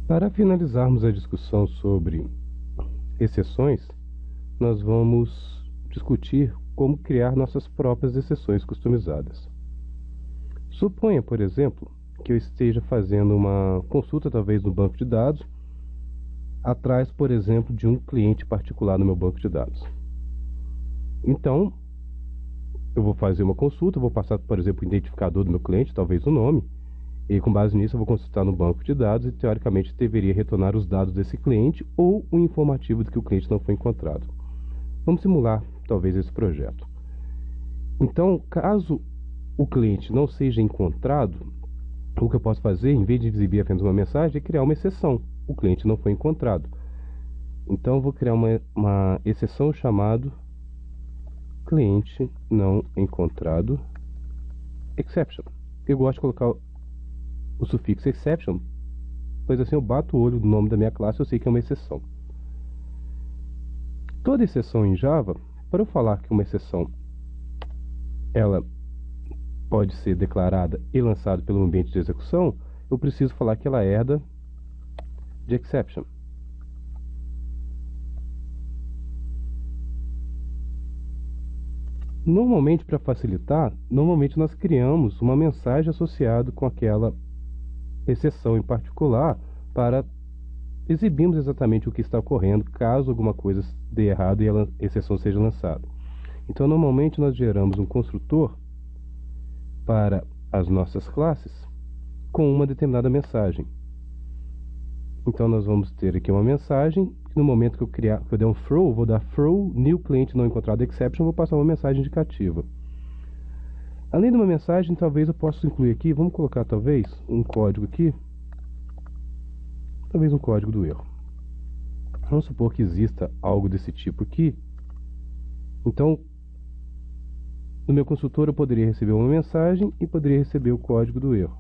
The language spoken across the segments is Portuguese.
Para finalizarmos a discussão sobre exceções, nós vamos discutir como criar nossas próprias exceções customizadas. Suponha, por exemplo, que eu esteja fazendo uma consulta talvez no banco de dados, atrás, por exemplo, de um cliente particular no meu banco de dados. Então, eu vou fazer uma consulta, vou passar, por exemplo, o identificador do meu cliente, talvez o nome, e com base nisso eu vou consultar no banco de dados e teoricamente deveria retornar os dados desse cliente ou o informativo de que o cliente não foi encontrado. Vamos simular talvez esse projeto. Então, caso o cliente não seja encontrado, o que eu posso fazer, em vez de exibir apenas uma mensagem, é criar uma exceção. O cliente não foi encontrado. Então, eu vou criar uma exceção chamada cliente não encontrado exception. Eu gosto de colocar o sufixo exception, pois assim eu bato o olho no nome da minha classe, eu sei que é uma exceção. Toda exceção em Java, para eu falar que uma exceção ela pode ser declarada e lançada pelo ambiente de execução, eu preciso falar que ela herda de exception. Normalmente, para facilitar, nós criamos uma mensagem associada com aquela exceção em particular para exibirmos exatamente o que está ocorrendo caso alguma coisa dê errado e a exceção seja lançada. Então, normalmente nós geramos um construtor para as nossas classes com uma determinada mensagem. Então, nós vamos ter aqui uma mensagem. No momento que eu der um throw, eu vou dar throw new cliente não encontrado exception, vou passar uma mensagem indicativa. Além de uma mensagem, talvez eu possa incluir aqui, vamos colocar talvez um código aqui, talvez um código do erro. Vamos supor que exista algo desse tipo aqui. Então, no meu consultor eu poderia receber uma mensagem e poderia receber o código do erro.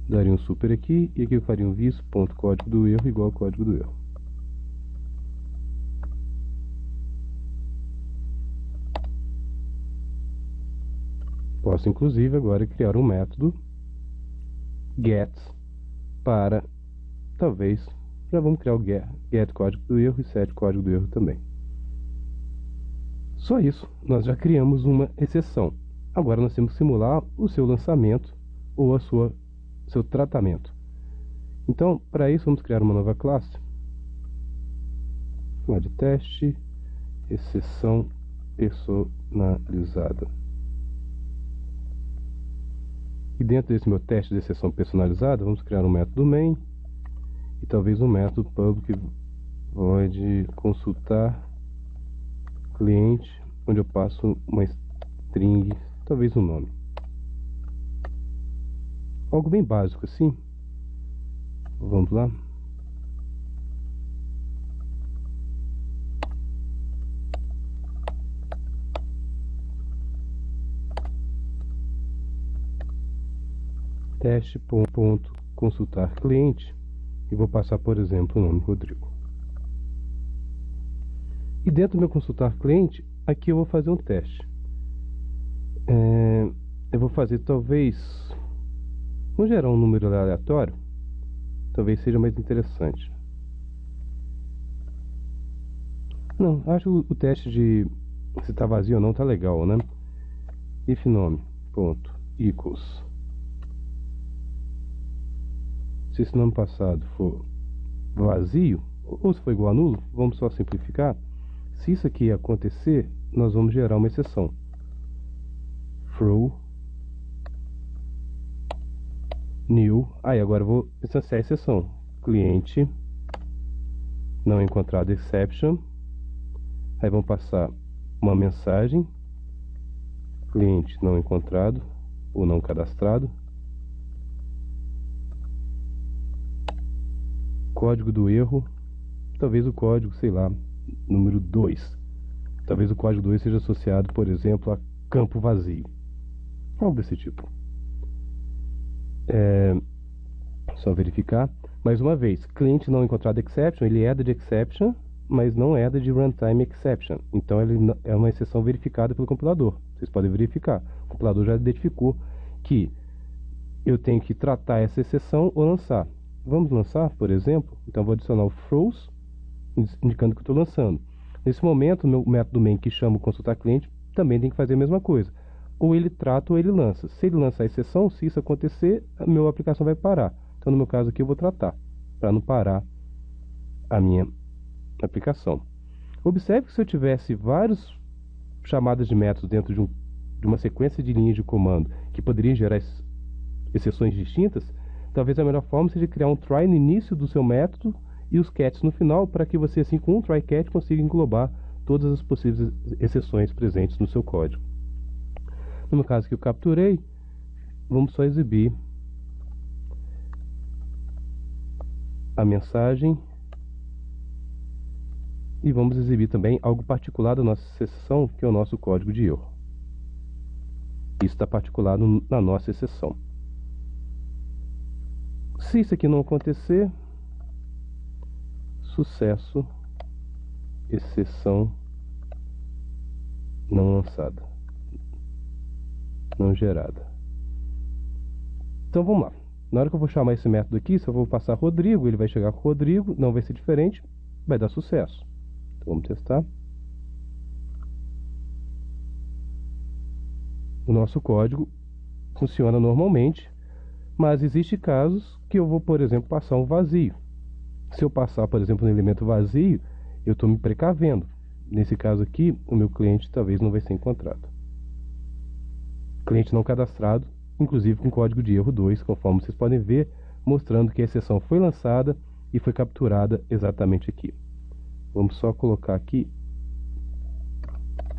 Daria um super aqui e aqui eu faria um vis.código do erro igual ao código do erro. Posso inclusive agora criar um método get para, talvez, já vamos criar o get código do erro e set código do erro também. Só isso, nós já criamos uma exceção. Agora nós temos que simular o seu lançamento ou seu tratamento. Então, para isso vamos criar uma nova classe, chamada de teste exceção personalizada. E dentro desse meu teste de exceção personalizada, vamos criar um método main e talvez um método public void consultar cliente, onde eu passo uma string, talvez um nome. Algo bem básico assim. Vamos lá. Teste.consultar cliente e vou passar, por exemplo, o nome Rodrigo. E dentro do meu consultar cliente, aqui eu vou fazer um teste. Eu vou fazer talvez, vamos gerar um número aleatório, talvez seja mais interessante. Não, acho o teste de se está vazio ou não tá legal, né? If nome ponto equals, se esse nome passado for vazio ou se for igual a nulo, vamos só simplificar. Se isso aqui acontecer, nós vamos gerar uma exceção. Throw new. Aí agora eu vou instanciar a exceção. Cliente não encontrado exception. Aí vamos passar uma mensagem. Cliente não encontrado ou não cadastrado. Código do erro. Talvez o código, sei lá, número 2. Talvez o código 2 seja associado, por exemplo, a campo vazio. Algo desse tipo. Só verificar. Mais uma vez, cliente não encontrado exception, ele herda de exception, mas não herda de runtime exception. Então ele é uma exceção verificada pelo compilador. Vocês podem verificar. O compilador já identificou que eu tenho que tratar essa exceção ou lançar. Vamos lançar, por exemplo. Então, vou adicionar o throws, indicando que eu estou lançando. Nesse momento, o meu método main, que chama o consultar cliente, também tem que fazer a mesma coisa. Ou ele trata ou ele lança. Se ele lançar a exceção, se isso acontecer, a minha aplicação vai parar. Então, no meu caso aqui, eu vou tratar, para não parar a minha aplicação. Observe que se eu tivesse várias chamadas de métodos dentro de uma sequência de linhas de comando que poderiam gerar exceções distintas, talvez a melhor forma seja criar um try no início do seu método e os cats no final, para que você, assim, com um try cat, consiga englobar todas as possíveis exceções presentes no seu código. No meu caso que eu capturei, vamos só exibir a mensagem e vamos exibir também algo particular da nossa exceção, que é o nosso código de erro. Isso está particulado na nossa exceção. Se isso aqui não acontecer, sucesso, exceção não lançada, não gerada. Então vamos lá. Na hora que eu vou chamar esse método aqui, se eu vou passar Rodrigo, ele vai chegar com Rodrigo, não vai ser diferente, vai dar sucesso. Então vamos testar. O nosso código funciona normalmente, mas existem casos que eu vou, por exemplo, passar um vazio. Se eu passar, por exemplo, um elemento vazio, eu estou me precavendo. Nesse caso aqui, o meu cliente talvez não vai ser encontrado. Cliente não cadastrado, inclusive com código de erro 2, conforme vocês podem ver, mostrando que a exceção foi lançada e foi capturada exatamente aqui. Vamos só colocar aqui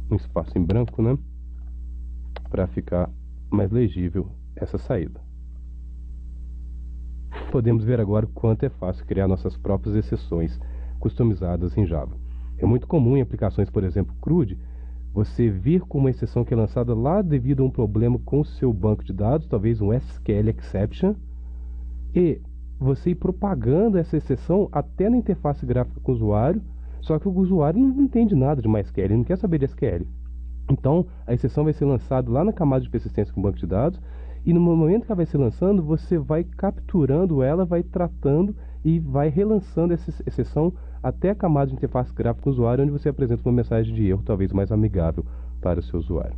um espaço em branco, né? Para ficar mais legível essa saída. Podemos ver agora o quanto é fácil criar nossas próprias exceções customizadas em Java. É muito comum em aplicações, por exemplo, CRUD, você vir com uma exceção que é lançada lá devido a um problema com o seu banco de dados, talvez um SQL exception, e você ir propagando essa exceção até na interface gráfica com o usuário, só que o usuário não entende nada de MySQL, ele não quer saber de SQL. Então, a exceção vai ser lançada lá na camada de persistência com o banco de dados, e no momento que ela vai ser lançando, você vai capturando ela, vai tratando e vai relançando essa exceção até a camada de interface gráfica com o usuário, onde você apresenta uma mensagem de erro talvez mais amigável para o seu usuário.